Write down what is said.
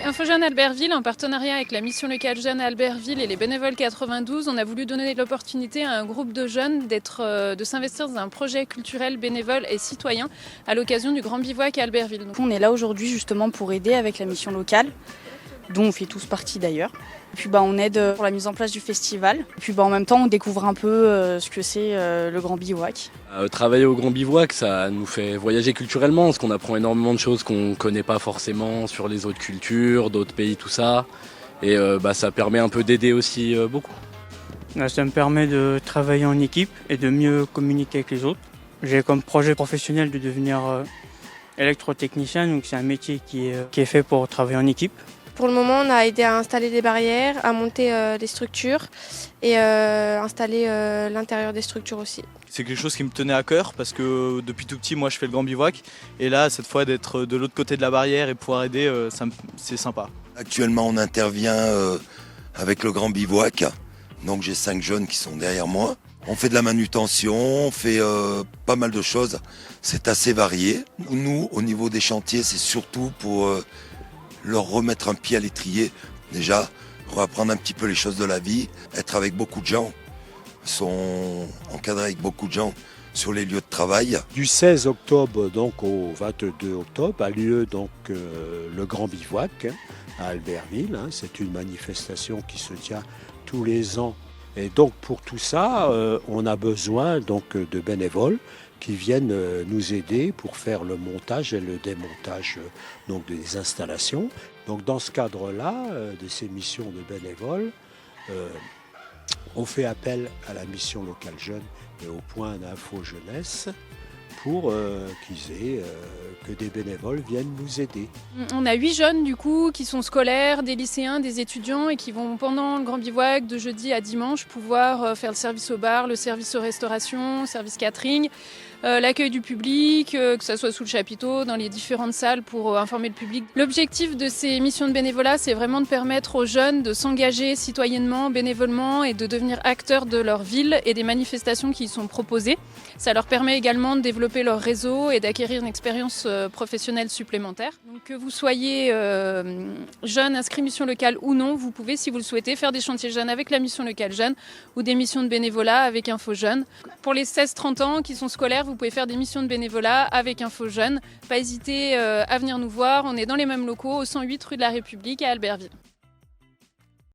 InfoJeunes Albertville, en partenariat avec la mission locale Jeunes à Albertville et les bénévoles 92, on a voulu donner l'opportunité à un groupe de jeunes de s'investir dans un projet culturel, bénévole et citoyen à l'occasion du Grand Bivouac à Albertville. On est là aujourd'hui justement pour aider avec la mission locale, dont on fait tous partie d'ailleurs. Et puis on aide pour la mise en place du festival. Et puis en même temps on découvre un peu ce que c'est le Grand Bivouac. Travailler au Grand Bivouac, ça nous fait voyager culturellement, parce qu'on apprend énormément de choses qu'on ne connaît pas forcément sur les autres cultures, d'autres pays, tout ça. Et ça permet un peu d'aider aussi beaucoup. Ça me permet de travailler en équipe et de mieux communiquer avec les autres. J'ai comme projet professionnel de devenir électrotechnicien, donc c'est un métier qui est fait pour travailler en équipe. Pour le moment, on a aidé à installer des barrières, à monter des structures et installer l'intérieur des structures aussi. C'est quelque chose qui me tenait à cœur parce que depuis tout petit, moi je fais le Grand Bivouac. Et là, cette fois d'être de l'autre côté de la barrière et pouvoir aider, c'est sympa. Actuellement, on intervient avec le Grand Bivouac. Donc j'ai 5 jeunes qui sont derrière moi. On fait de la manutention, on fait pas mal de choses. C'est assez varié. Nous, au niveau des chantiers, c'est surtout pour leur remettre un pied à l'étrier. Déjà, reapprendre un petit peu les choses de la vie, être avec beaucoup de gens. Ils sont encadrés avec beaucoup de gens sur les lieux de travail. Du 16 octobre donc au 22 octobre a lieu donc le Grand Bivouac à Albertville. C'est une manifestation qui se tient tous les ans. Et donc pour tout ça, on a besoin donc de bénévoles qui viennent nous aider pour faire le montage et le démontage donc des installations. Donc dans ce cadre-là, de ces missions de bénévoles, on fait appel à la mission locale jeune et au point d'info jeunesse pour que des bénévoles viennent nous aider. On a 8 jeunes du coup qui sont scolaires, des lycéens, des étudiants et qui vont pendant le Grand Bivouac de jeudi à dimanche pouvoir faire le service au bar, le service aux restaurations, le service catering, l'accueil du public, que ce soit sous le chapiteau, dans les différentes salles pour informer le public. L'objectif de ces missions de bénévolat, c'est vraiment de permettre aux jeunes de s'engager citoyennement, bénévolement et de devenir acteurs de leur ville et des manifestations qui y sont proposées. Ça leur permet également de développer leur réseau et d'acquérir une expérience professionnelle supplémentaire. Donc, que vous soyez jeune, inscrit mission locale ou non, vous pouvez, si vous le souhaitez, faire des chantiers jeunes avec la mission locale jeune ou des missions de bénévolat avec InfoJeunes. Pour les 16-30 ans qui sont scolaires, vous pouvez faire des missions de bénévolat avec InfoJeunes. Pas hésiter à venir nous voir, on est dans les mêmes locaux au 108 rue de la République à Albertville.